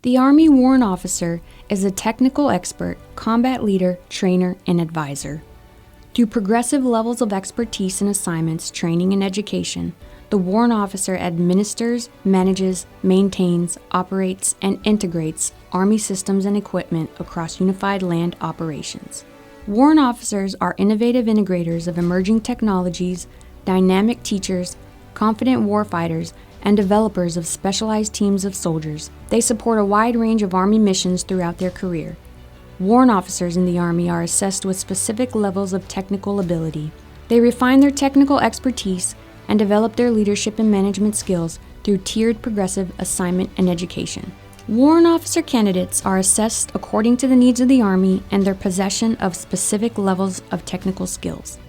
The Army Warrant Officer is a technical expert, combat leader, trainer, and advisor. Through progressive levels of expertise in assignments, training, and education, the Warrant Officer administers, manages, maintains, operates, and integrates Army systems and equipment across unified land operations. Warrant Officers are innovative integrators of emerging technologies, dynamic teachers, confident warfighters, and developers of specialized teams of soldiers. They support a wide range of Army missions throughout their career. Warrant Officers in the Army are assessed with specific levels of technical ability. They refine their technical expertise and develop their leadership and management skills through tiered progressive assignment and education. Warrant Officer candidates are assessed according to the needs of the Army and their possession of specific levels of technical skills.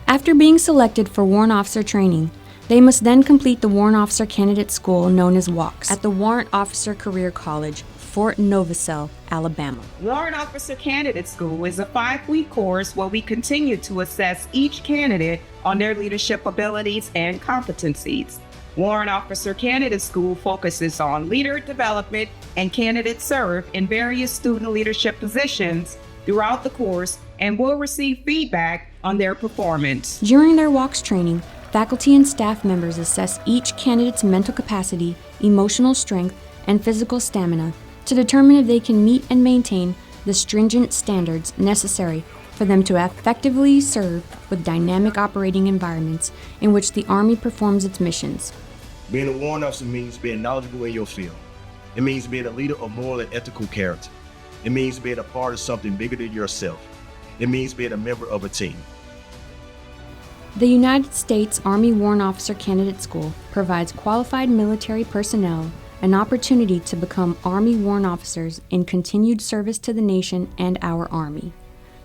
After being selected for Warrant Officer training, they must then complete the Warrant Officer Candidate School known as WOCS at the Warrant Officer Career College, Fort Novosel, Alabama. Warrant Officer Candidate School is a 5-week course where we continue to assess each candidate on their leadership abilities and competencies. Warrant Officer Candidate School focuses on leader development, and candidates serve in various student leadership positions throughout the course and will receive feedback on their performance. During their WOCS training, faculty and staff members assess each candidate's mental capacity, emotional strength, and physical stamina to determine if they can meet and maintain the stringent standards necessary for them to effectively serve with dynamic operating environments in which the Army performs its missions. Being a warrant officer means being knowledgeable in your field. It means being a leader of moral and ethical character. It means being a part of something bigger than yourself. It means being a member of a team. The United States Army Warrant Officer Candidate School provides qualified military personnel an opportunity to become Army Warrant Officers in continued service to the nation and our Army.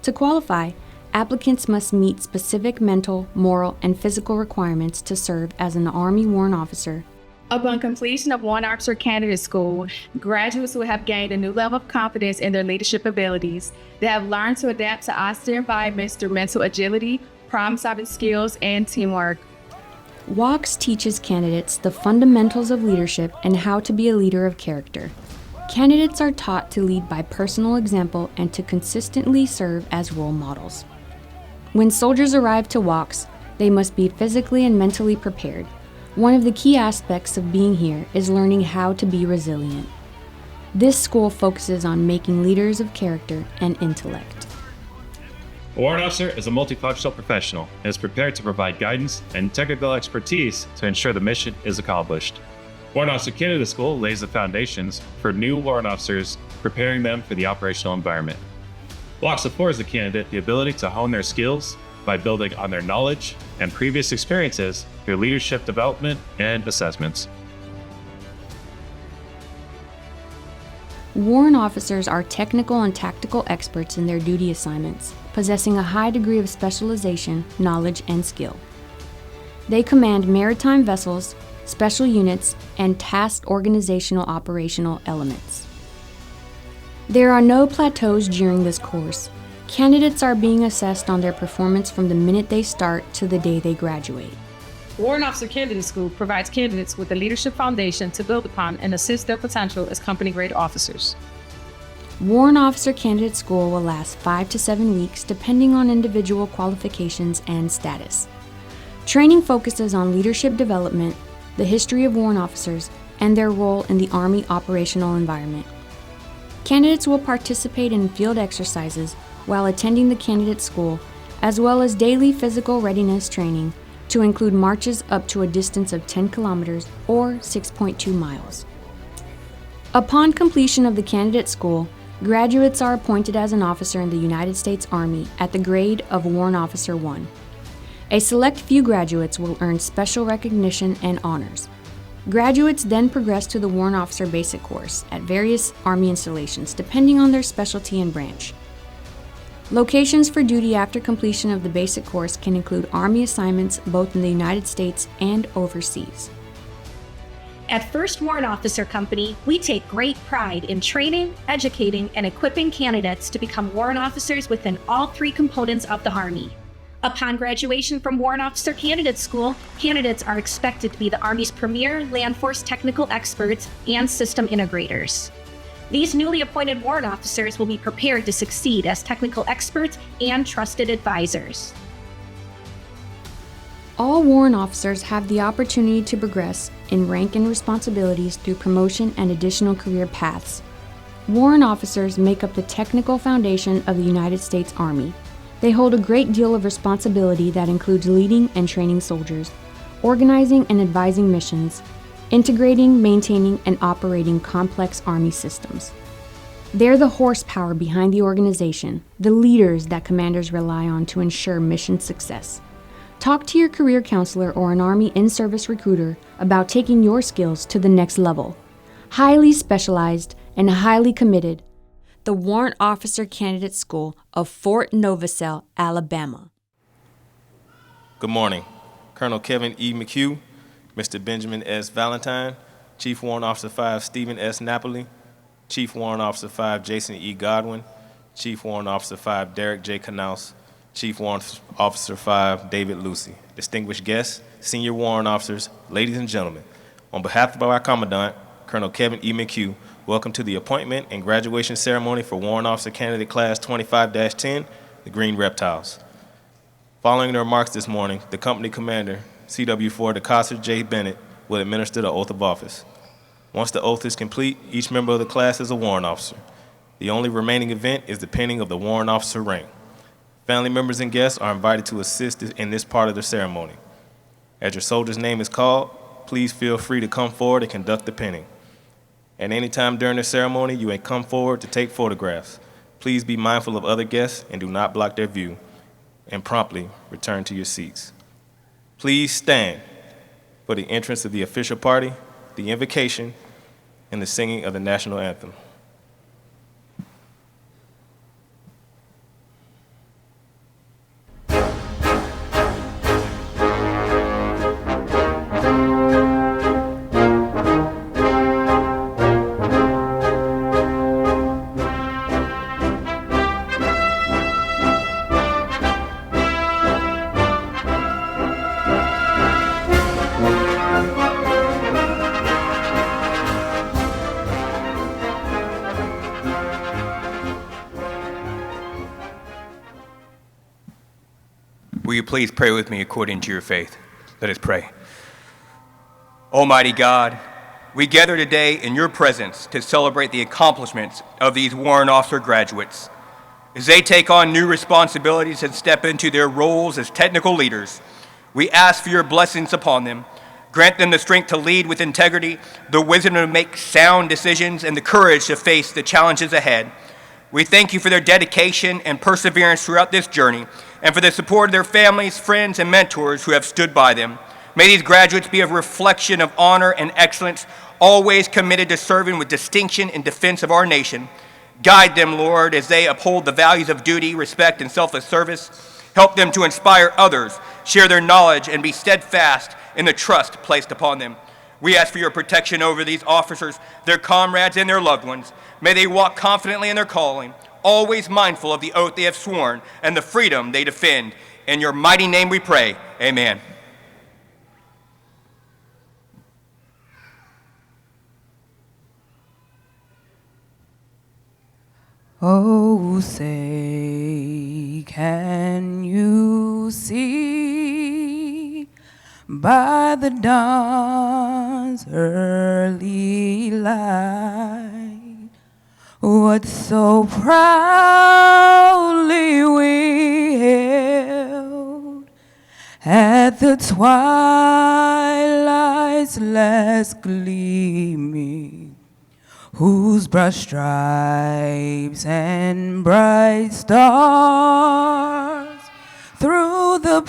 To qualify, applicants must meet specific mental, moral, and physical requirements to serve as an Army Warrant Officer. Upon completion of Warrant Officer Candidate School, graduates will have gained a new level of confidence in their leadership abilities. They have learned to adapt to austere environments through mental agility, problem-solving skills, and teamwork. WOCS teaches candidates the fundamentals of leadership and how to be a leader of character. Candidates are taught to lead by personal example and to consistently serve as role models. When soldiers arrive to WOCS, they must be physically and mentally prepared. One of the key aspects of being here is learning how to be resilient. This school focuses on making leaders of character and intellect. A warrant officer is a multifunctional professional and is prepared to provide guidance and technical expertise to ensure the mission is accomplished. Warrant Officer Candidate School lays the foundations for new warrant officers, preparing them for the operational environment. WOCS affords the candidate the ability to hone their skills by building on their knowledge and previous experiences through leadership development and assessments. Warrant officers are technical and tactical experts in their duty assignments, possessing a high degree of specialization, knowledge, and skill. They command maritime vessels, special units, and tasked organizational operational elements. There are no plateaus during this course. Candidates are being assessed on their performance from the minute they start to the day they graduate. Warrant Officer Candidate School provides candidates with a leadership foundation to build upon and assist their potential as company-grade officers. Warrant Officer Candidate School will last 5 to 7 weeks depending on individual qualifications and status. Training focuses on leadership development, the history of warrant officers, and their role in the Army operational environment. Candidates will participate in field exercises while attending the candidate school, as well as daily physical readiness training to include marches up to a distance of 10 kilometers or 6.2 miles. Upon completion of the candidate school, graduates are appointed as an officer in the United States Army at the grade of Warrant Officer 1. A select few graduates will earn special recognition and honors. Graduates then progress to the Warrant Officer Basic course at various Army installations depending on their specialty and branch. Locations for duty after completion of the basic course can include Army assignments both in the United States and overseas. At First Warrant Officer Company, we take great pride in training, educating, and equipping candidates to become warrant officers within all 3 components of the Army. Upon graduation from Warrant Officer Candidate School, candidates are expected to be the Army's premier land force technical experts and system integrators. These newly appointed warrant officers will be prepared to succeed as technical experts and trusted advisors. All warrant officers have the opportunity to progress in rank and responsibilities through promotion and additional career paths. Warrant officers make up the technical foundation of the United States Army. They hold a great deal of responsibility that includes leading and training soldiers, organizing and advising missions, integrating, maintaining, and operating complex Army systems. They're the horsepower behind the organization, the leaders that commanders rely on to ensure mission success. Talk to your career counselor or an Army in-service recruiter about taking your skills to the next level. Highly specialized and highly committed, the Warrant Officer Candidate School of Fort Novosel, Alabama. Good morning. Colonel Kevin E. McHugh, Mr. Benjamin S. Valentine, Chief Warrant Officer 5 Stephen S. Napoli, Chief Warrant Officer 5 Jason E. Godwin, Chief Warrant Officer 5 Derek J. Knaus, Chief Warrant Officer 5 David Lucy, distinguished guests, senior warrant officers, ladies and gentlemen. On behalf of our Commandant, Colonel Kevin E. McHugh, welcome to the appointment and graduation ceremony for Warrant Officer Candidate Class 25-10, the Green Reptiles. Following the remarks this morning, the company commander, CW4 DeCoster J. Bennett, will administer the oath of office. Once the oath is complete, each member of the class is a warrant officer. The only remaining event is the pinning of the warrant officer rank. Family members and guests are invited to assist in this part of the ceremony. As your soldier's name is called, please feel free to come forward and conduct the pinning. At any time during the ceremony, you may come forward to take photographs. Please be mindful of other guests and do not block their view, and promptly return to your seats. Please stand for the entrance of the official party, the invocation, and the singing of the national anthem. Will you please pray with me according to your faith? Let us pray. Almighty God, we gather today in your presence to celebrate the accomplishments of these warrant officer graduates. As they take on new responsibilities and step into their roles as technical leaders, we ask for your blessings upon them. Grant them the strength to lead with integrity, the wisdom to make sound decisions, and the courage to face the challenges ahead. We thank you for their dedication and perseverance throughout this journey, and for the support of their families, friends, and mentors who have stood by them. May these graduates be a reflection of honor and excellence, always committed to serving with distinction in defense of our nation. Guide them, Lord, as they uphold the values of duty, respect, and selfless service. Help them to inspire others, share their knowledge, and be steadfast in the trust placed upon them. We ask for your protection over these officers, their comrades, and their loved ones. May they walk confidently in their calling, always mindful of the oath they have sworn and the freedom they defend. In your mighty name we pray, amen. Oh, say, can you see by the dawn's early light what so proudly we hailed at the twilight's last gleaming, whose broad stripes and bright stars through the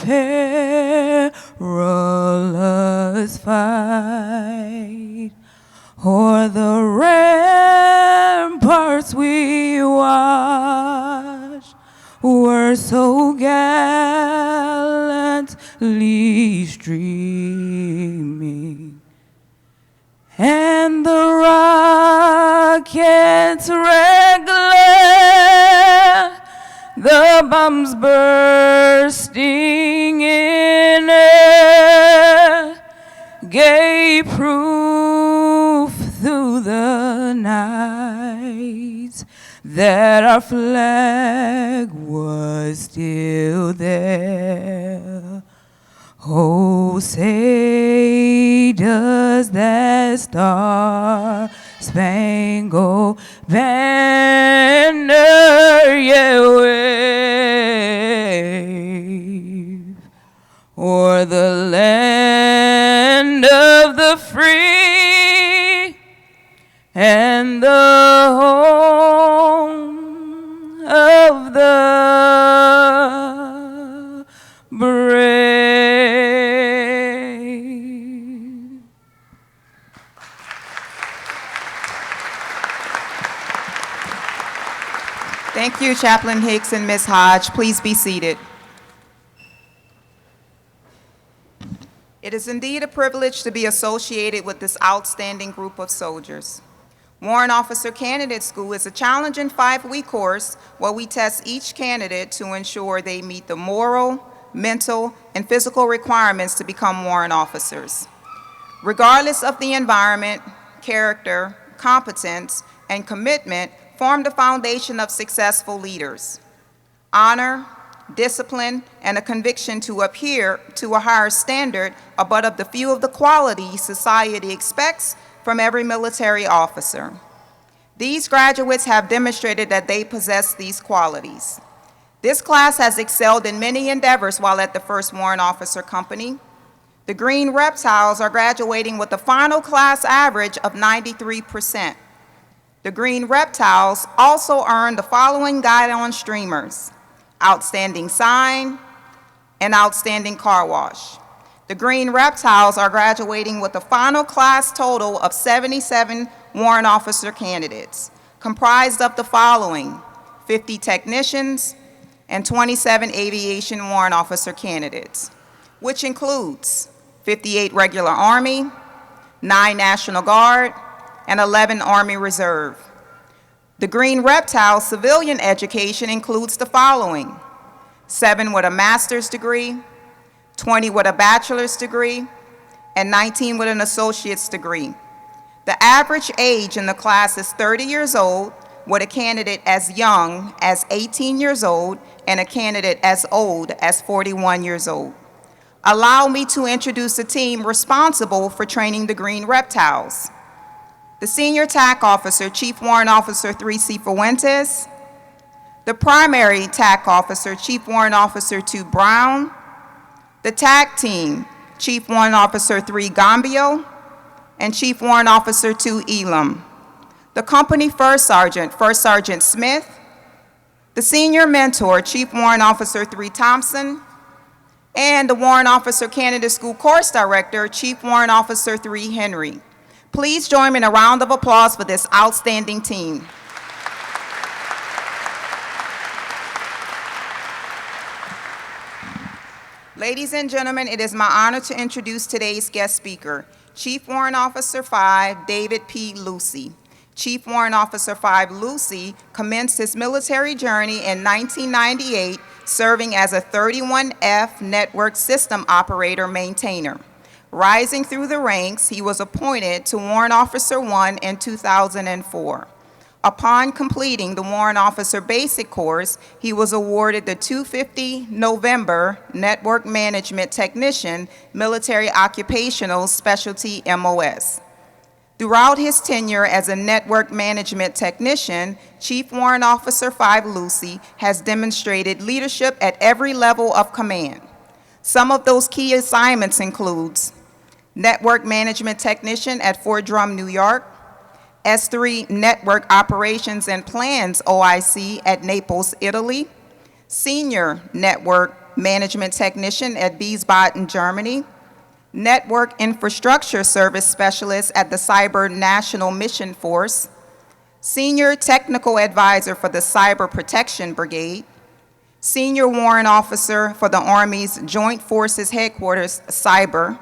perilous fight o'er the ramparts we watched were so gallantly streaming, and the rockets regular, the bombs bursting in air, gave proof through the night that our flag was still there. Oh, say does that star-spangled banner yet wave o'er the land of the free and the home of the brave. Thank you, Chaplain Hicks and Ms. Hodge. Please be seated. It is indeed a privilege to be associated with this outstanding group of soldiers. Warrant Officer Candidate School is a challenging 5-week course where we test each candidate to ensure they meet the moral, mental, and physical requirements to become warrant officers. Regardless of the environment, character, competence, and commitment form the foundation of successful leaders. Honor, discipline, and a conviction to adhere to a higher standard are but of the few of the qualities society expects from every military officer. These graduates have demonstrated that they possess these qualities. This class has excelled in many endeavors while at the First Warrant Officer Company. The Green Reptiles are graduating with a final class average of 93%. The Green Reptiles also earned the following guide-on streamers: Outstanding Sign and Outstanding Car Wash. The Green Reptiles are graduating with a final class total of 77 warrant officer candidates, comprised of the following: 50 technicians and 27 aviation warrant officer candidates, which includes 58 regular Army, 9 National Guard, and 11 Army Reserve. The Green Reptile civilian education includes the following: 7 with a master's degree, 20 with a bachelor's degree, and 19 with an associate's degree. The average age in the class is 30 years old, with a candidate as young as 18 years old and a candidate as old as 41 years old. Allow me to introduce the team responsible for training the Green Reptiles. The Senior TAC Officer, Chief Warrant Officer 3 Cifuentes. The Primary TAC Officer, Chief Warrant Officer 2 Brown. The TAC Team, Chief Warrant Officer 3 Gambio, and Chief Warrant Officer 2 Elam. The Company First Sergeant Smith. The Senior Mentor, Chief Warrant Officer 3 Thompson, and the Warrant Officer Candidate School Course Director, Chief Warrant Officer 3 Henry. Please join me in a round of applause for this outstanding team. Ladies and gentlemen, it is my honor to introduce today's guest speaker, Chief Warrant Officer 5, David P. Lucy. Chief Warrant Officer 5 Lucy commenced his military journey in 1998, serving as a 31F network system operator maintainer. Rising through the ranks, he was appointed to Warrant Officer 1 in 2004. Upon completing the Warrant Officer Basic Course, he was awarded the 250 November Network Management Technician Military Occupational Specialty MOS. Throughout his tenure as a Network Management Technician, Chief Warrant Officer 5 Lucy has demonstrated leadership at every level of command. Some of those key assignments includes Network Management Technician at Fort Drum, New York, S3 Network Operations and Plans OIC at Naples, Italy, Senior Network Management Technician at Wiesbaden, Germany, Network Infrastructure Service Specialist at the Cyber National Mission Force, Senior Technical Advisor for the Cyber Protection Brigade, Senior Warrant Officer for the Army's Joint Forces Headquarters Cyber,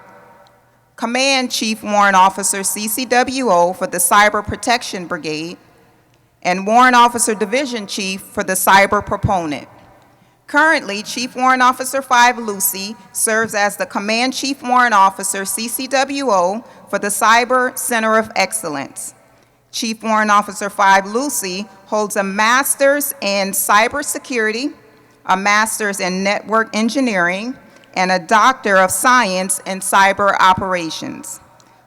Command Chief Warrant Officer CCWO for the Cyber Protection Brigade, and Warrant Officer Division Chief for the Cyber Proponent. Currently, Chief Warrant Officer 5 Lucy serves as the Command Chief Warrant Officer CCWO for the Cyber Center of Excellence. Chief Warrant Officer 5 Lucy holds a master's in cybersecurity, a master's in network engineering, and a doctor of science in cyber operations.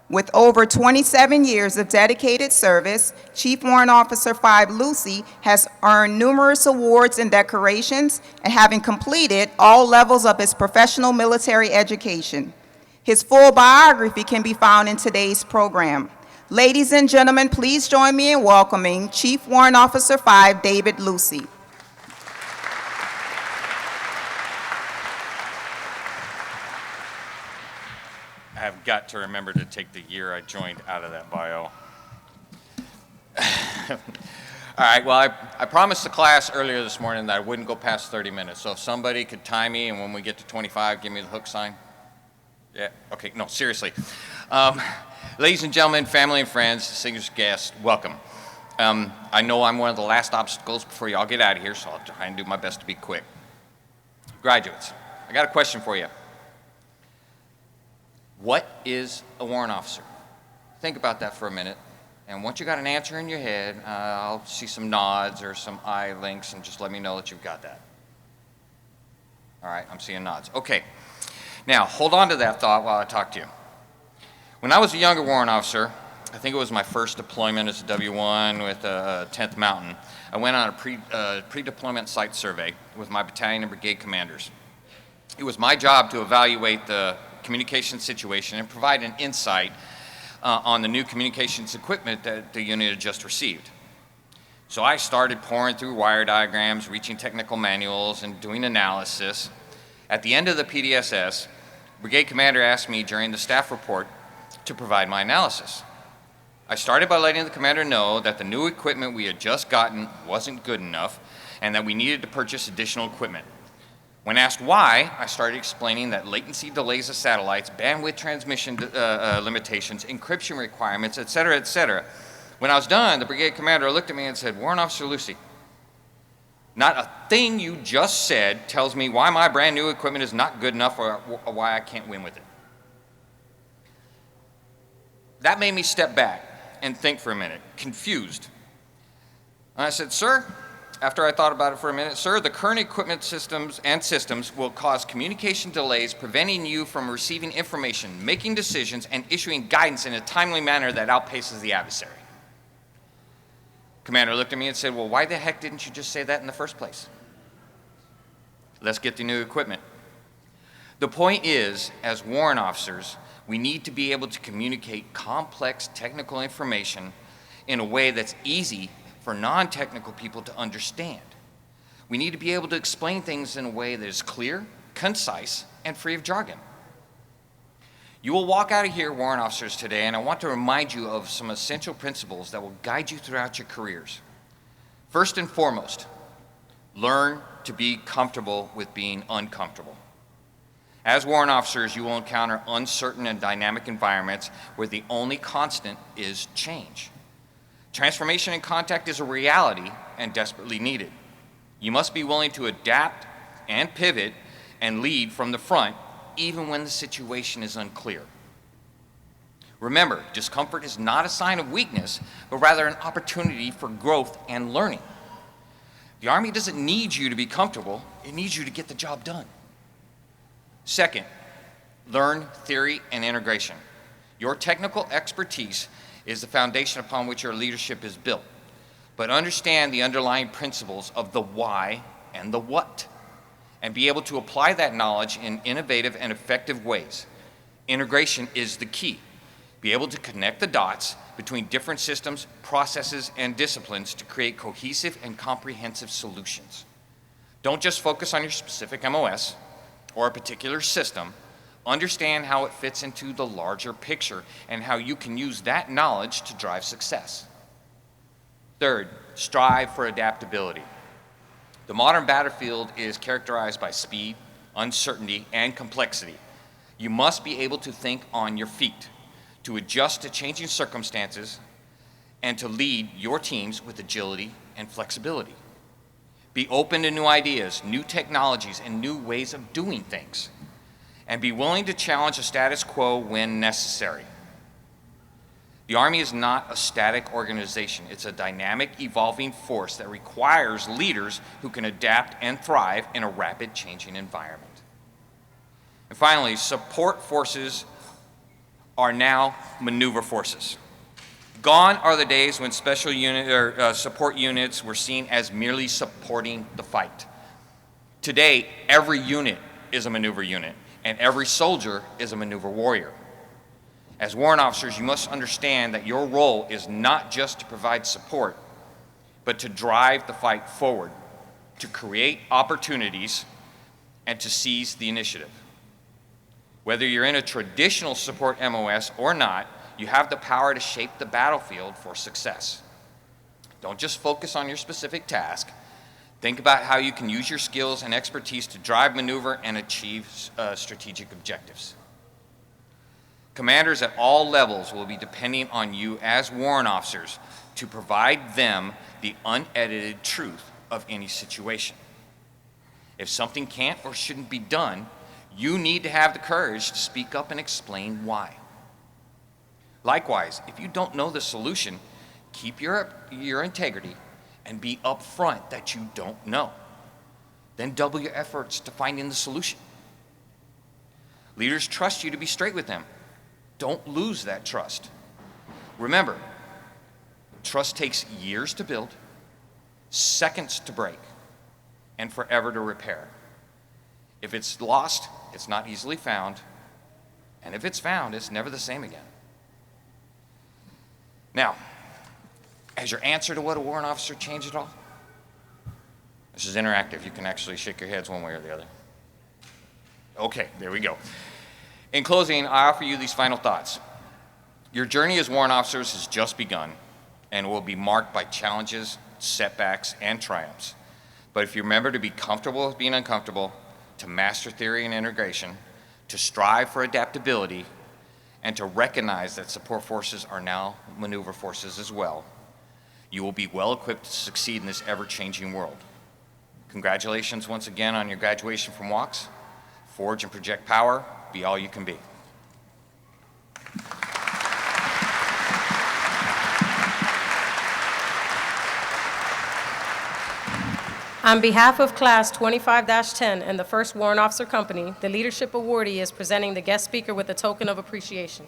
With over 27 years of dedicated service, Chief Warrant Officer 5 Lucy has earned numerous awards and decorations, and having completed all levels of his professional military education. His full biography can be found in today's program. Ladies and gentlemen, please join me in welcoming Chief Warrant Officer 5 David Lucy. I have got to remember to take the year I joined out of that bio. All right, well, I promised the class earlier this morning that I wouldn't go past 30 minutes. So if somebody could time me, and when we get to 25, give me the hook sign. Yeah, okay, no, seriously. Ladies and gentlemen, family and friends, distinguished guests, welcome. I know I'm one of the last obstacles before y'all get out of here, so I'll try and do my best to be quick. Graduates, I got a question for you. What is a warrant officer? Think about that for a minute. And once you got an answer in your head, I'll see some nods or some eye links, and just let me know that you've got that. All right, I'm seeing nods. Okay. Now, hold on to that thought while I talk to you. When I was a younger warrant officer, I think it was my first deployment as a W1 with 10th Mountain, I went on a pre-deployment site survey with my battalion and brigade commanders. It was my job to evaluate the communication situation and provide an insight on the new communications equipment that the unit had just received. So I started pouring through wire diagrams, reaching technical manuals, and doing analysis. At the end of the PDSS, brigade commander asked me during the staff report to provide my analysis. I started by letting the commander know that the new equipment we had just gotten wasn't good enough and that we needed to purchase additional equipment. When asked why, I started explaining that latency delays of satellites, bandwidth transmission limitations, encryption requirements, et cetera, et cetera. When I was done, the brigade commander looked at me and said, "Warrant Officer Lucy, not a thing you just said tells me why my brand new equipment is not good enough or why I can't win with it." That made me step back and think for a minute, confused. And I said, "Sir," after I thought about it for a minute, "Sir, the current equipment systems will cause communication delays, preventing you from receiving information, making decisions, and issuing guidance in a timely manner that outpaces the adversary." Commander looked at me and said, "Well, why the heck didn't you just say that in the first place? Let's get the new equipment." The point is, as warrant officers, we need to be able to communicate complex technical information in a way that's easy for non-technical people to understand. We need to be able to explain things in a way that is clear, concise, and free of jargon. You will walk out of here, warrant officers, today, and I want to remind you of some essential principles that will guide you throughout your careers. First and foremost, learn to be comfortable with being uncomfortable. As warrant officers, you will encounter uncertain and dynamic environments where the only constant is change. Transformation in contact is a reality and desperately needed. You must be willing to adapt and pivot and lead from the front, even when the situation is unclear. Remember, discomfort is not a sign of weakness, but rather an opportunity for growth and learning. The Army doesn't need you to be comfortable, it needs you to get the job done. Second, learn theory and integration. Your technical expertise is the foundation upon which your leadership is built. But understand the underlying principles of the why and the what, and be able to apply that knowledge in innovative and effective ways. Integration is the key. Be able to connect the dots between different systems, processes, and disciplines to create cohesive and comprehensive solutions. Don't just focus on your specific MOS or a particular system. Understand how it fits into the larger picture and how you can use that knowledge to drive success. Third, strive for adaptability. The modern battlefield is characterized by speed, uncertainty, and complexity. You must be able to think on your feet, to adjust to changing circumstances, and to lead your teams with agility and flexibility. Be open to new ideas, new technologies, and new ways of doing things. And be willing to challenge the status quo when necessary. The Army is not a static organization. It's a dynamic, evolving force that requires leaders who can adapt and thrive in a rapid changing environment. And finally, support forces are now maneuver forces. Gone are the days when special unit or support units were seen as merely supporting the fight. Today, every unit is a maneuver unit, and every soldier is a maneuver warrior. As warrant officers, you must understand that your role is not just to provide support, but to drive the fight forward, to create opportunities, and to seize the initiative. Whether you're in a traditional support MOS or not, you have the power to shape the battlefield for success. Don't just focus on your specific task. Think about how you can use your skills and expertise to drive maneuver and achieve strategic objectives. Commanders at all levels will be depending on you as warrant officers to provide them the unedited truth of any situation. If something can't or shouldn't be done, you need to have the courage to speak up and explain why. Likewise, if you don't know the solution, keep your integrity and be upfront that you don't know. Then double your efforts to finding the solution. Leaders trust you to be straight with them. Don't lose that trust. Remember, trust takes years to build, seconds to break, and forever to repair. If it's lost, it's not easily found, and if it's found, it's never the same again. Now, has your answer to what a warrant officer changed at all? This is interactive. You can actually shake your heads one way or the other. Okay, there we go. In closing, I offer you these final thoughts. Your journey as warrant officers has just begun and will be marked by challenges, setbacks, and triumphs. But if you remember to be comfortable with being uncomfortable, to master theory and integration, to strive for adaptability, and to recognize that support forces are now maneuver forces as well, you will be well equipped to succeed in this ever-changing world. Congratulations once again on your graduation from WOCS. Forge and project power, be all you can be. On behalf of Class 25-10 and the First Warrant Officer Company, the Leadership Awardee is presenting the guest speaker with a token of appreciation.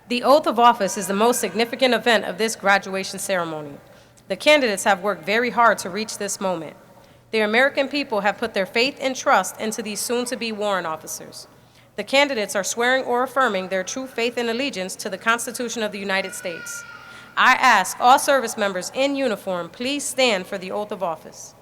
The oath of office is the most significant event of this graduation ceremony. The candidates have worked very hard to reach this moment. The American people have put their faith and trust into these soon-to-be warrant officers. The candidates are swearing or affirming their true faith and allegiance to the Constitution of the United States. I ask all service members in uniform, please stand for the oath of office.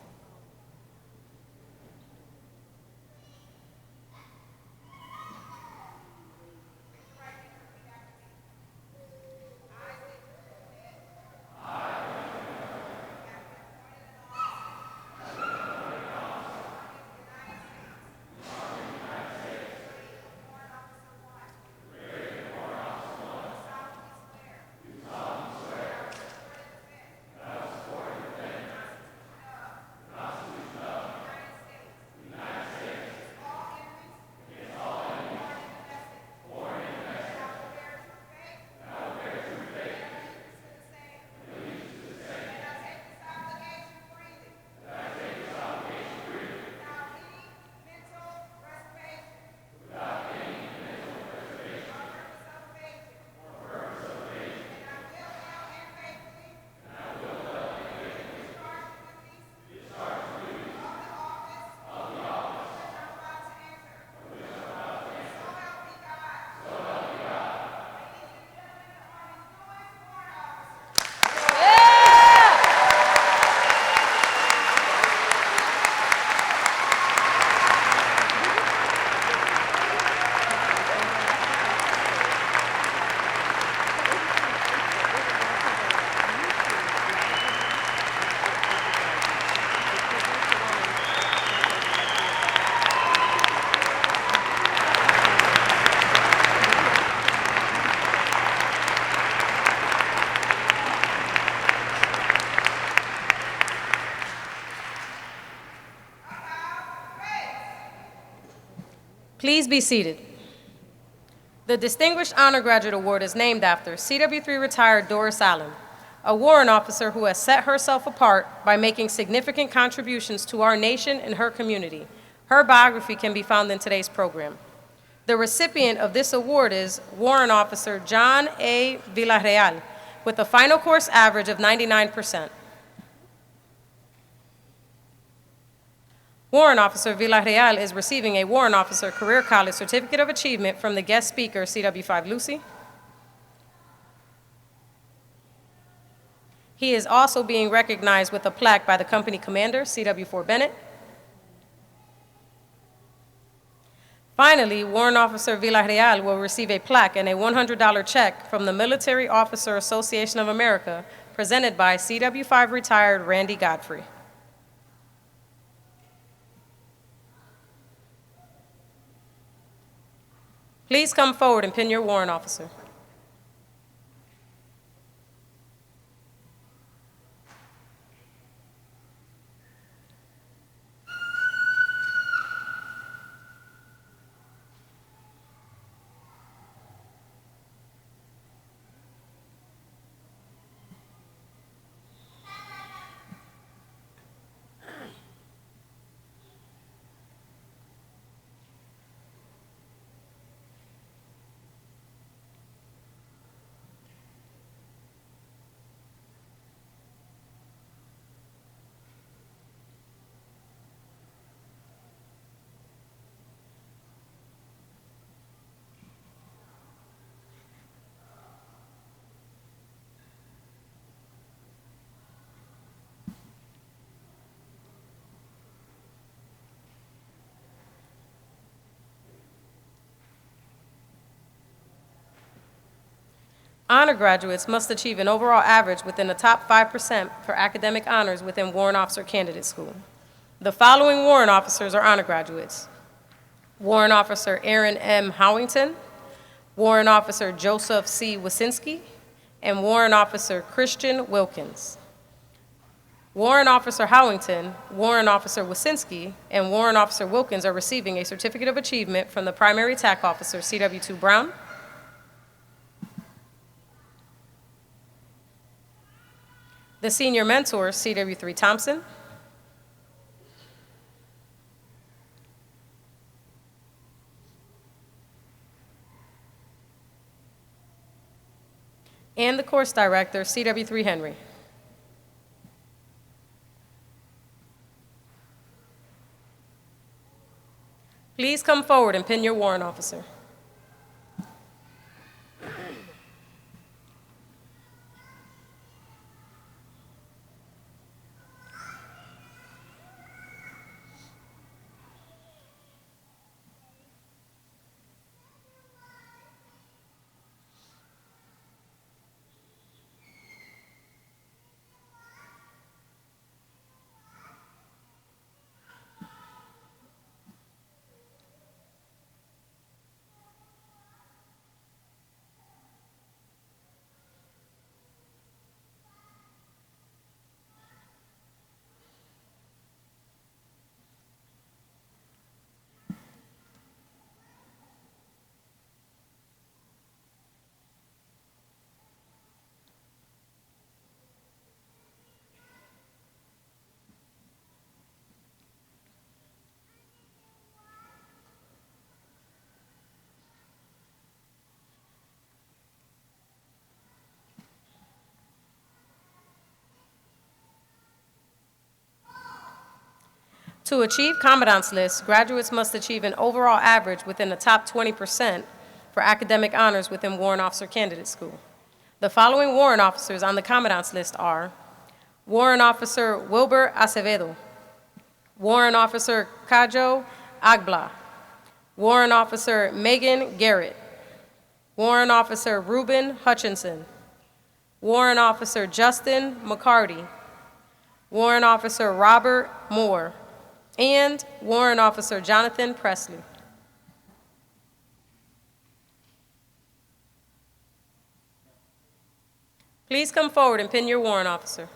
Please be seated. The Distinguished Honor Graduate Award is named after CW3 retired Doris Allen, a warrant officer who has set herself apart by making significant contributions to our nation and her community. Her biography can be found in today's program. The recipient of this award is Warrant Officer John A. Villarreal, with a final course average of 99%. Warrant Officer Villarreal is receiving a Warrant Officer Career College Certificate of Achievement from the guest speaker, CW5 Lucy. He is also being recognized with a plaque by the company commander, CW4 Bennett. Finally, Warrant Officer Villarreal will receive a plaque and a $100 check from the Military Officer Association of America, presented by CW5 retired Randy Godfrey. Please come forward and pin your warrant officer. Honor graduates must achieve an overall average within the top 5% for academic honors within Warrant Officer Candidate School. The following warrant officers are honor graduates: Warrant Officer Aaron M. Howington, Warrant Officer Joseph C. Wasinski, and Warrant Officer Christian Wilkins. Warrant Officer Howington, Warrant Officer Wasinski, and Warrant Officer Wilkins are receiving a Certificate of Achievement from the Primary TAC Officer, CW2 Brown. The Senior Mentor, CW3 Thompson. And the Course Director, CW3 Henry. Please come forward and pin your warrant officer. To achieve Commandant's List, graduates must achieve an overall average within the top 20% for academic honors within Warrant Officer Candidate School. The following warrant officers on the Commandant's List are Warrant Officer Wilbur Acevedo, Warrant Officer Kajo Agbla, Warrant Officer Megan Garrett, Warrant Officer Ruben Hutchinson, Warrant Officer Justin McCarty, Warrant Officer Robert Moore, and Warrant Officer Jonathan Presley. Please come forward and pin your warrant officer.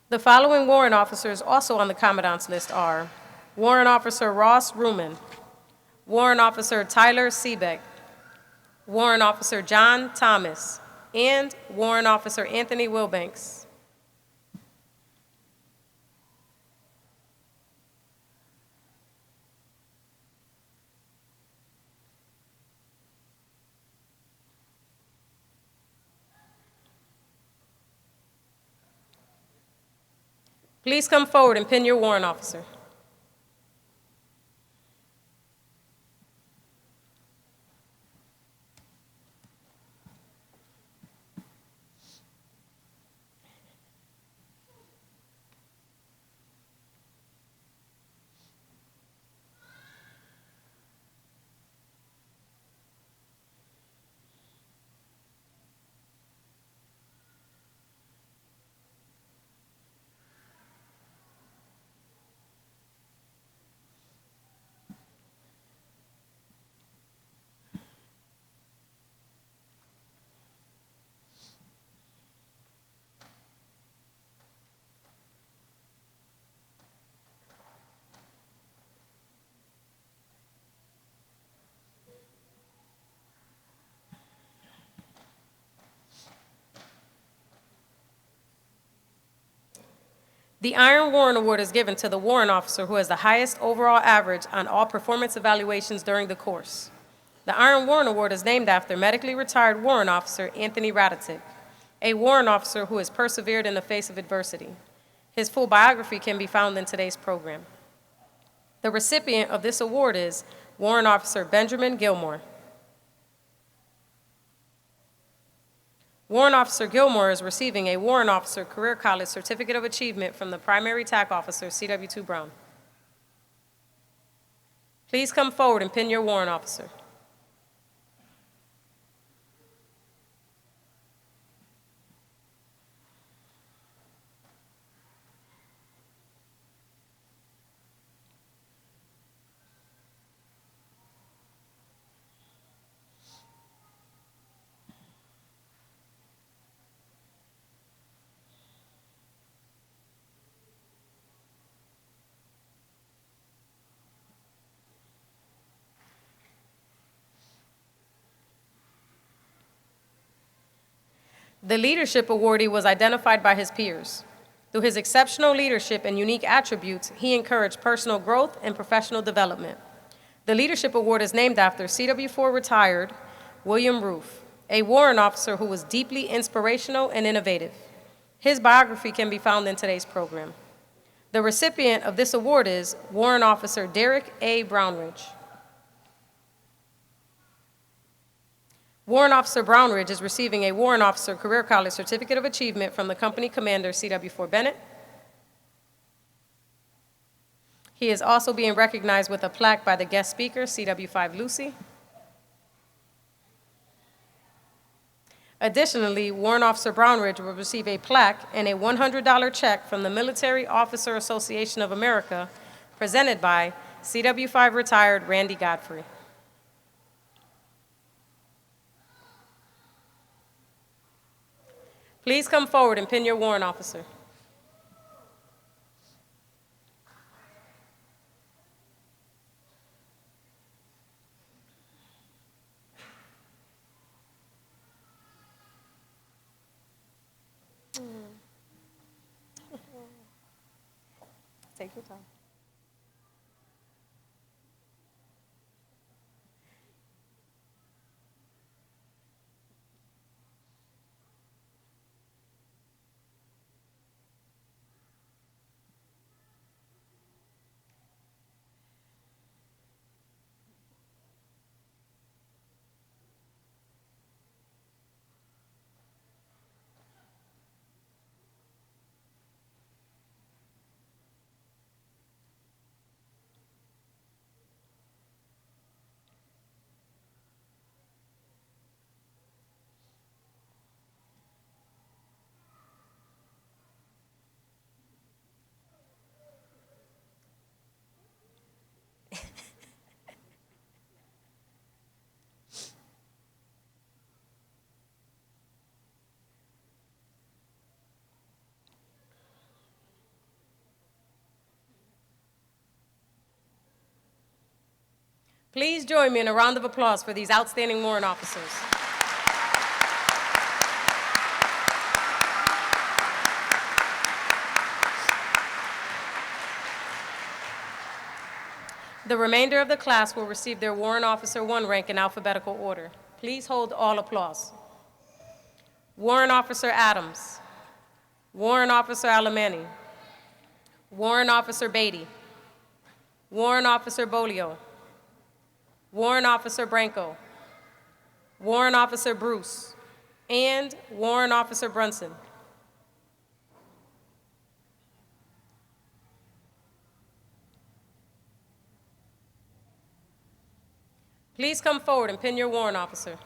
The following warrant officers also on the Commandant's list are Warrant Officer Ross Ruman, Warrant Officer Tyler Seebeck, Warrant Officer John Thomas, and Warrant Officer Anthony Wilbanks. Please come forward and pin your warrant officer. The Iron Warrant Award is given to the warrant officer who has the highest overall average on all performance evaluations during the course. The Iron Warrant Award is named after medically retired warrant officer Anthony Radatic, a warrant officer who has persevered in the face of adversity. His full biography can be found in today's program. The recipient of this award is Warrant Officer Benjamin Gilmore. Warrant Officer Gilmore is receiving a Warrant Officer Career College Certificate of Achievement from the Primary TAC Officer, CW2 Brown. Please come forward and pin your warrant officer. The leadership awardee was identified by his peers. Through his exceptional leadership and unique attributes, he encouraged personal growth and professional development. The leadership award is named after CW4 retired William Roof, a warrant officer who was deeply inspirational and innovative. His biography can be found in today's program. The recipient of this award is Warrant Officer Derek A. Brownridge. Warrant Officer Brownridge is receiving a Warrant Officer Career College Certificate of Achievement from the Company Commander, CW4 Bennett. He is also being recognized with a plaque by the guest speaker, CW5 Lucy. Additionally, Warrant Officer Brownridge will receive a plaque and a $100 check from the Military Officer Association of America, presented by CW5 retired Randy Godfrey. Please come forward and pin your warrant officer. Take your time. Please join me in a round of applause for these outstanding warrant officers. The remainder of the class will receive their Warrant Officer 1 rank in alphabetical order. Please hold all applause. Warrant Officer Adams, Warrant Officer Alamani, Warrant Officer Beatty, Warrant Officer Bolio, Warrant Officer Branco, Warrant Officer Bruce, and Warrant Officer Brunson. Please come forward and pin your warrant officer.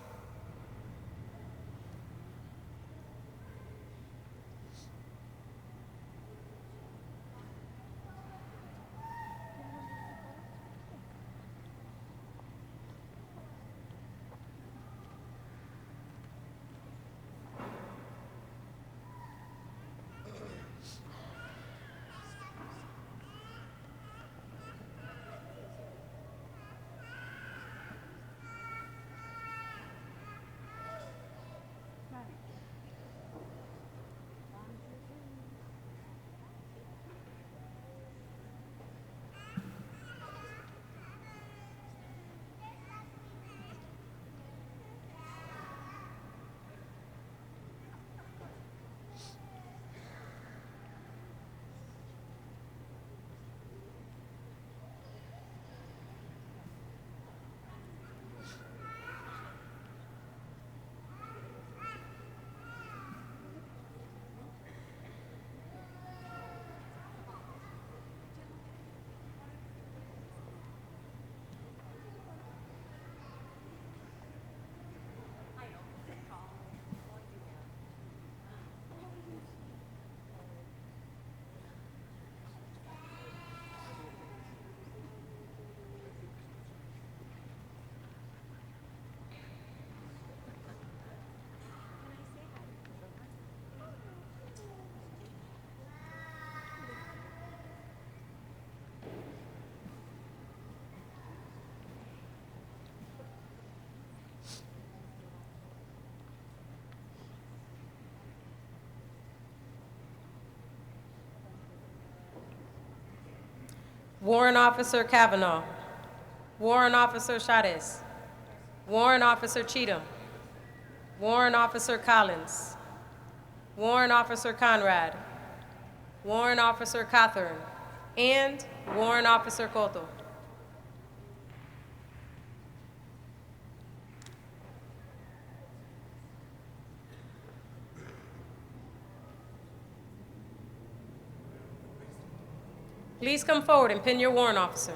Warrant Officer Kavanaugh, Warrant Officer Chavez, Warrant Officer Cheatham, Warrant Officer Collins, Warrant Officer Conrad, Warrant Officer Catherine, and Warrant Officer Cotto. Please come forward and pin your warrant officer.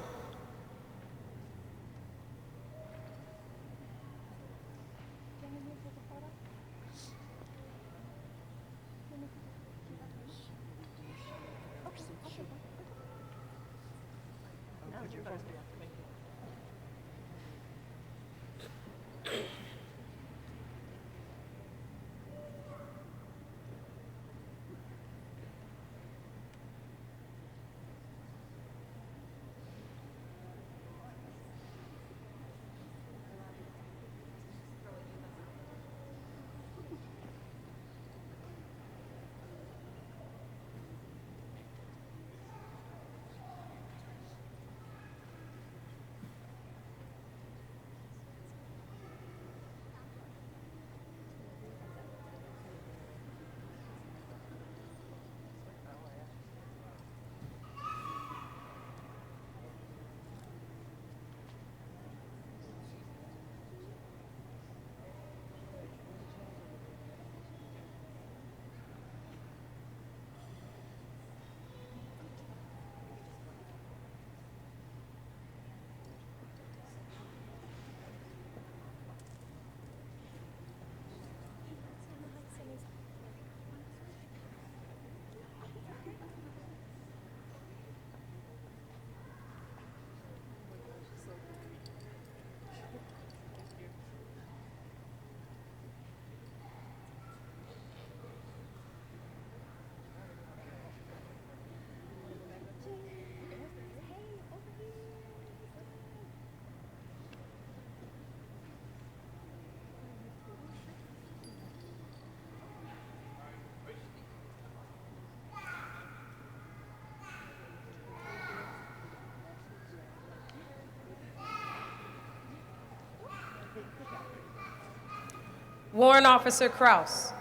Warrant Officer Kraus.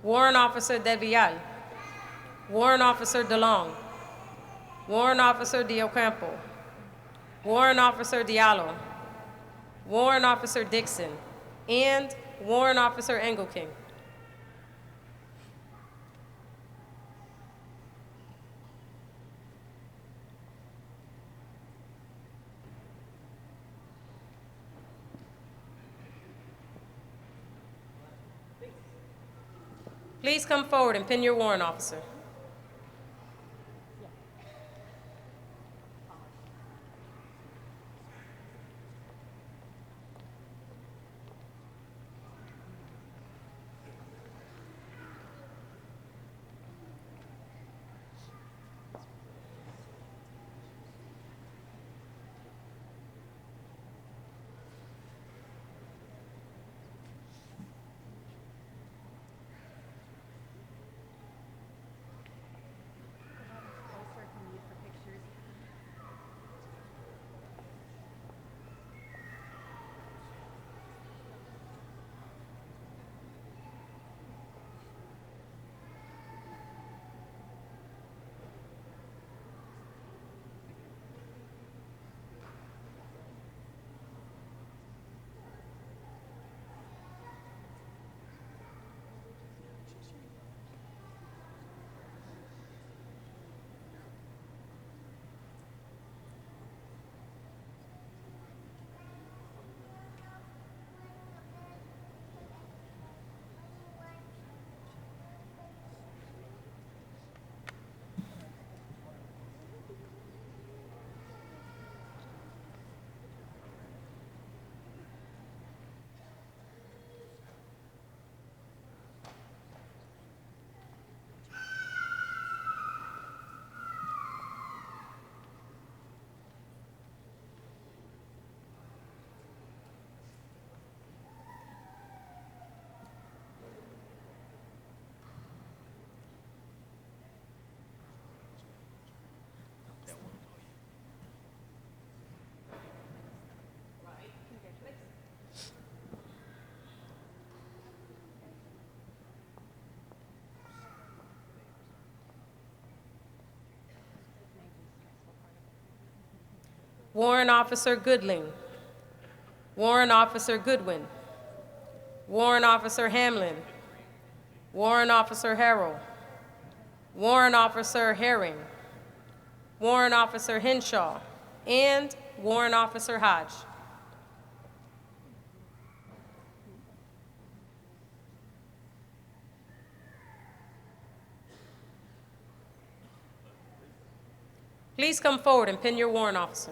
Warrant Officer Devial. Warrant Officer DeLong. Warrant Officer Diocampo. Warrant Officer Diallo. Warrant Officer Dixon. And Warrant Officer Engelking. Please come forward and pin your warrant officer. Warrant Officer Goodling. Warrant Officer Goodwin. Warrant Officer Hamlin. Warrant Officer Harrell. Warrant Officer Herring. Warrant Officer Henshaw. And Warrant Officer Hodge. Please come forward and pin your warrant officer.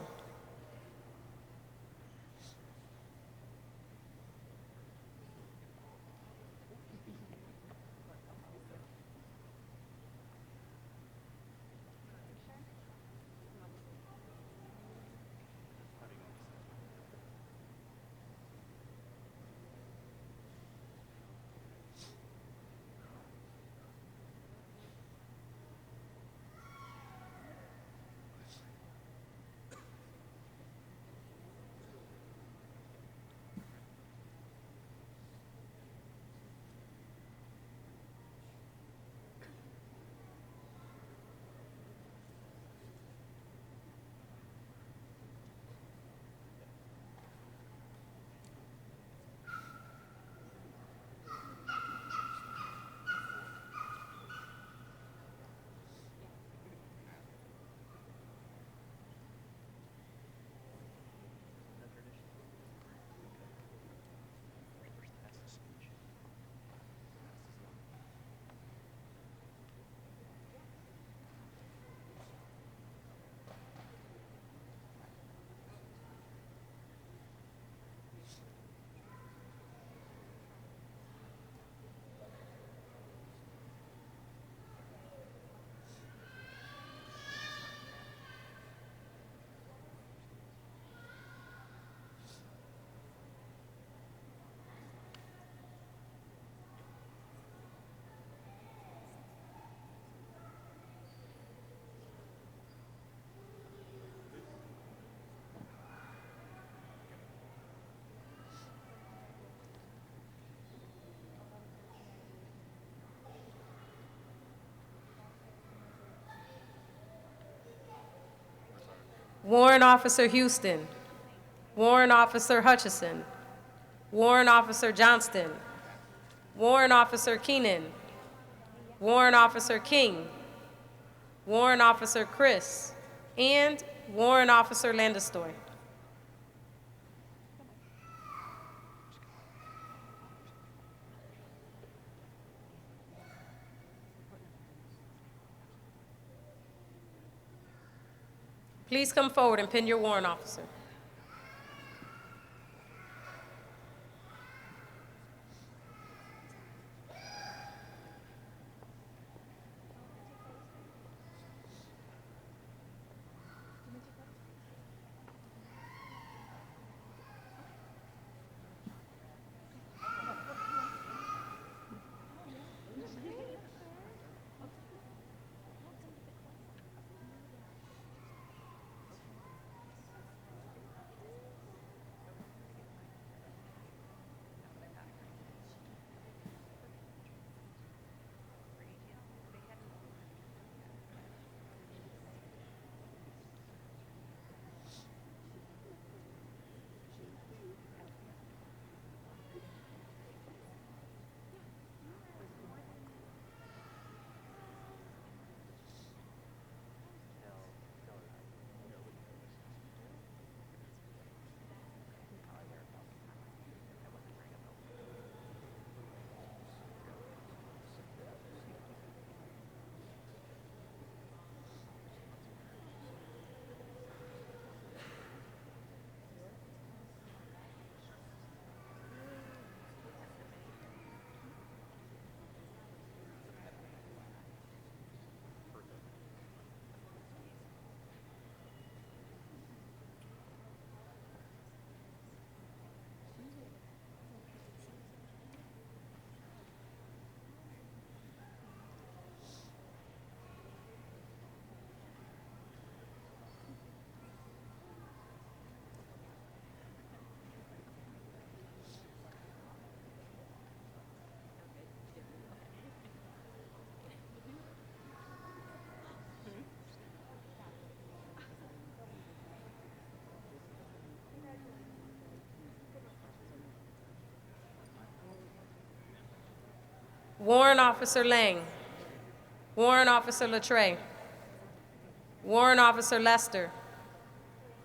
Warrant Officer Houston, Warrant Officer Hutchison, Warrant Officer Johnston, Warrant Officer Keenan, Warrant Officer King, Warrant Officer Chris, and Warrant Officer Landestoy. Please come forward and pin your warrant officer. Warrant Officer Lang, Warrant Officer Latre, Warrant Officer Lester,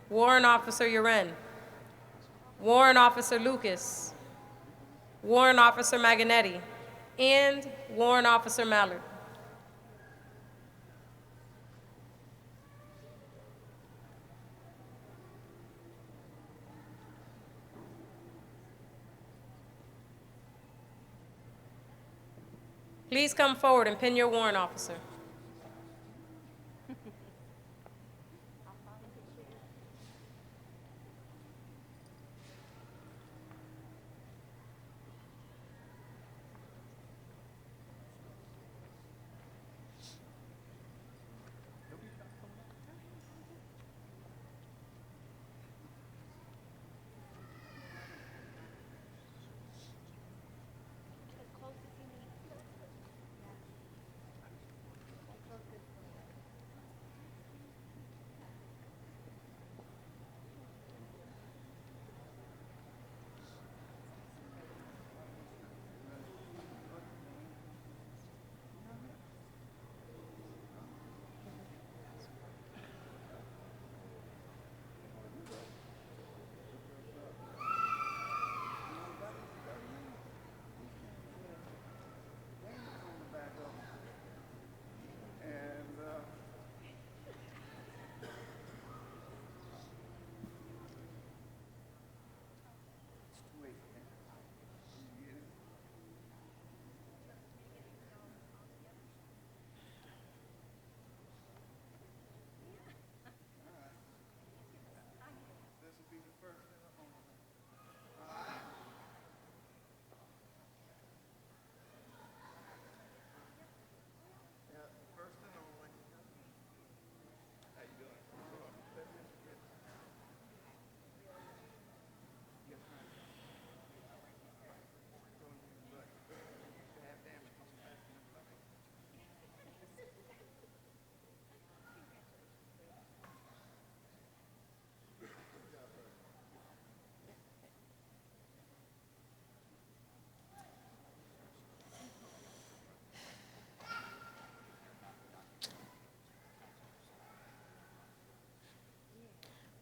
Warrant Officer Uren, Warrant Officer Lucas, Warrant Officer Maganetti, and Warrant Officer Mallard. Please come forward and pin your warrant officer.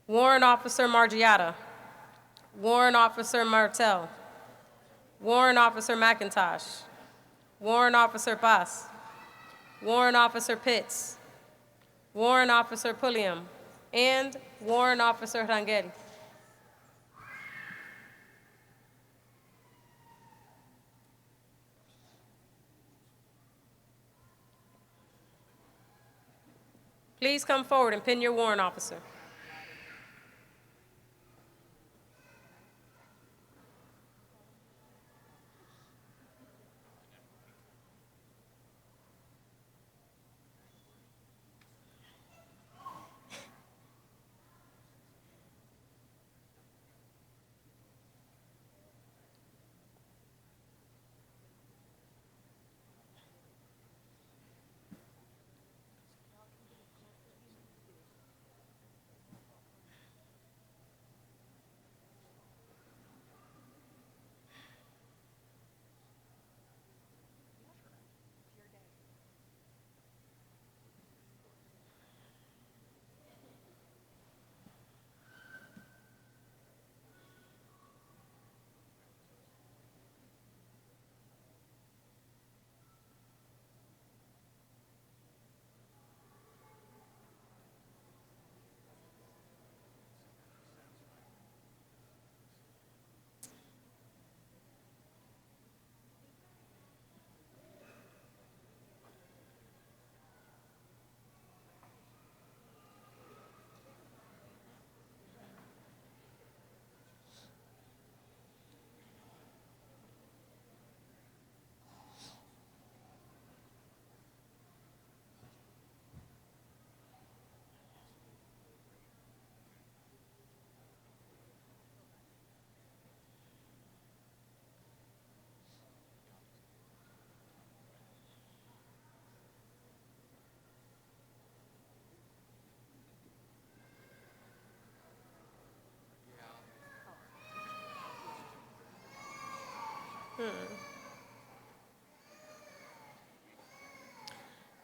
Warrant Officer Margiata. Warrant Officer Martel. Warrant Officer McIntosh. Warrant Officer Bass. Warrant Officer Pitts. Warrant Officer Pulliam. And Warrant Officer Rangel. Please come forward and pin your warrant officer.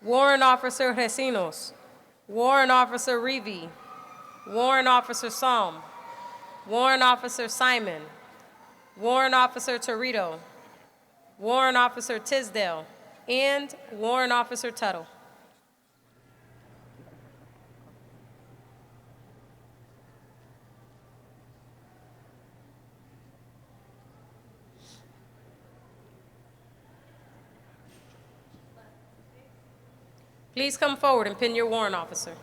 Warrant Officer Recinos. Warrant Officer Reevy. Warrant Officer Psalm. Warrant Officer Simon. Warrant Officer Torito. Warrant Officer Tisdale. And Warrant Officer Tuttle. Please come forward and pin your warrant officer.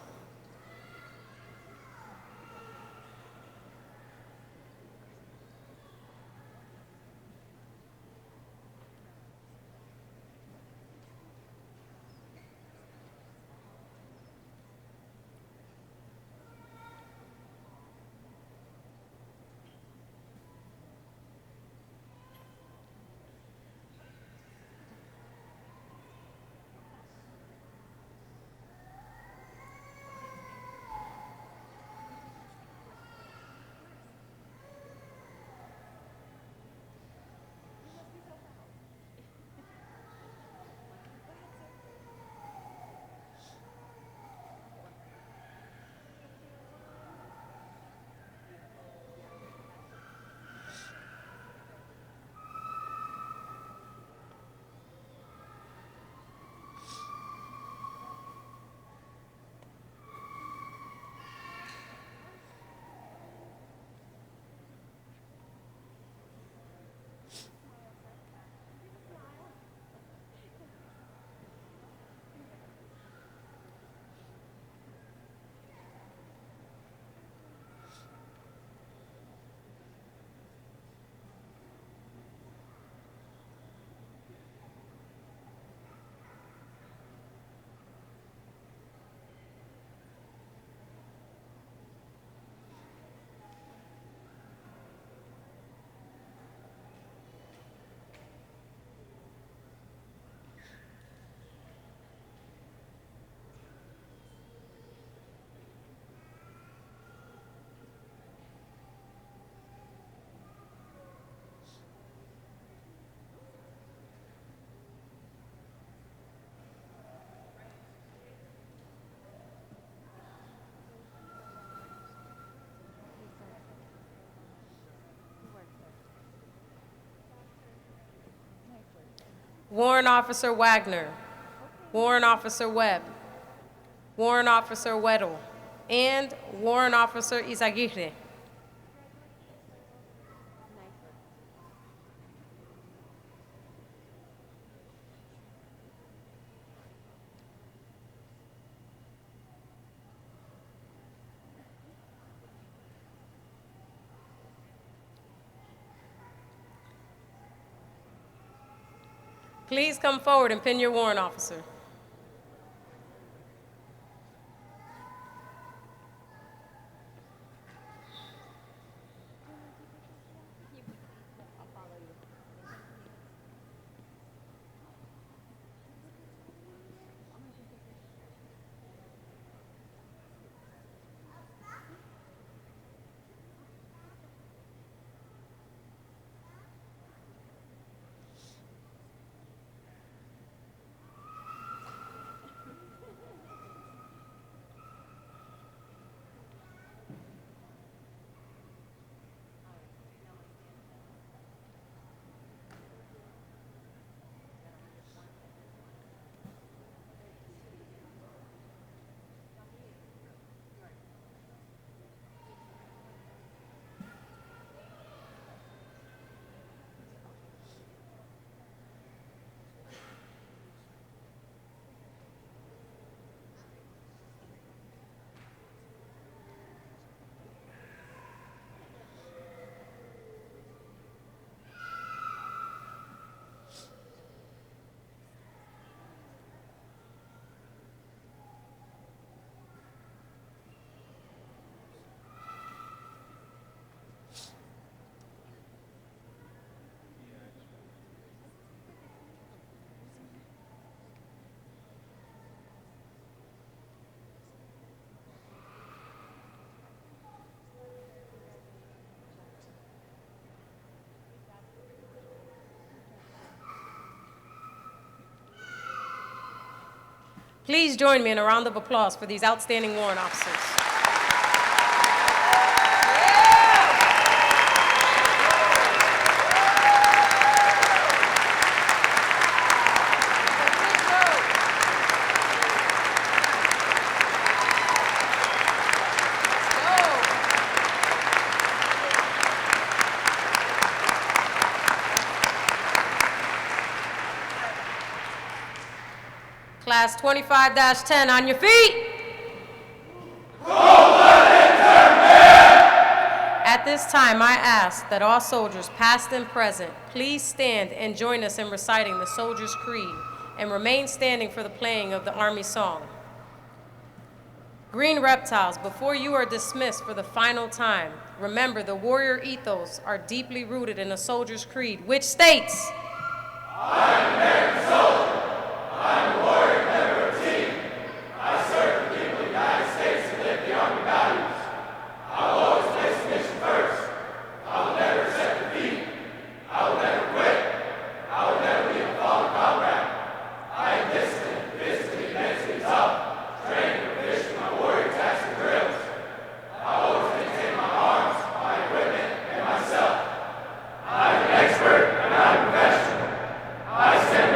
Warrant Officer Wagner, Warrant Officer Webb, Warrant Officer Weddle, and Warrant Officer Izaguirre. Please come forward and pin your warrant officer. Please join me in a round of applause for these outstanding warrant officers. Class 25-10, on your feet. At this time, I ask that all soldiers, past and present, please stand and join us in reciting the Soldier's Creed and remain standing for the playing of the Army song. Green reptiles, before you are dismissed for the final time, remember the warrior ethos are deeply rooted in the Soldier's Creed, which states, I am an American soldier. I am a warrior, member of a team. I serve the people of the United States and live the Army values. I will always place the mission first. I will never accept defeat. I will never quit. I will never leave a fallen comrade. I am disciplined, physically, mentally tough, trained and proficient in my warrior tasks and drills. I always maintain my arms, my equipment, and myself. I am an expert and I am a professional. I stand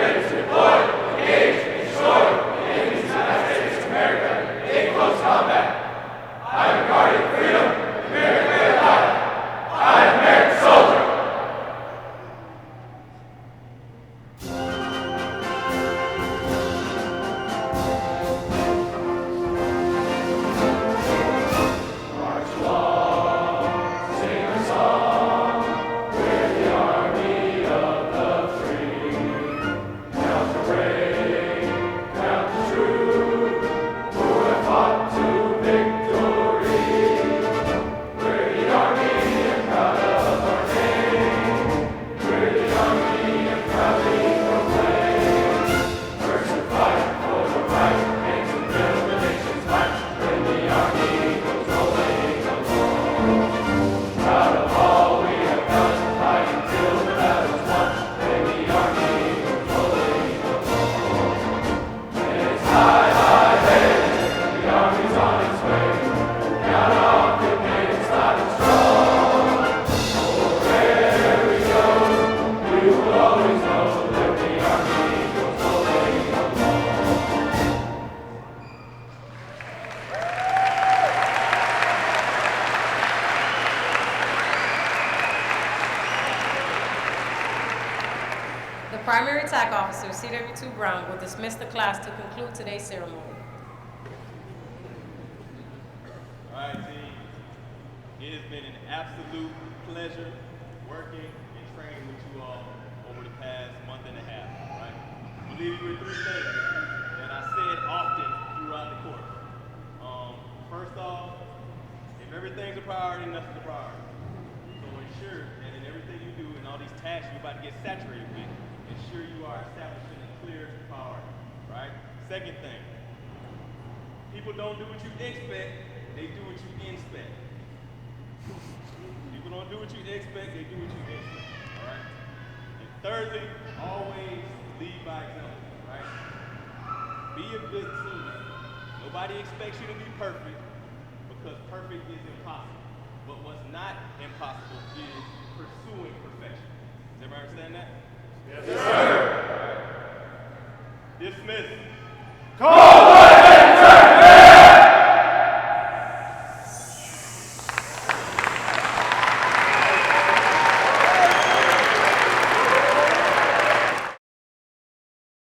Primary Attack Officer CW2 Brown will dismiss the class to conclude today's ceremony. All right, team. It has been an absolute pleasure working and training with you all over the past month and a half, right? I'll leave you with 3 things that I said often throughout the course. First off, if everything's a priority, nothing's a priority. So ensure that in everything you do and all these tasks you're about to get saturated with, ensure you are establishing a clear priority, right? Second thing, people don't do what you expect, they do what you inspect. People don't do what you expect, they do what you expect, all right? And thirdly, always lead by example, right? Be a good teammate. Nobody expects you to be perfect because perfect is impossible. But what's not impossible is pursuing perfection. Does everybody understand that? Yes, sir. Dismiss.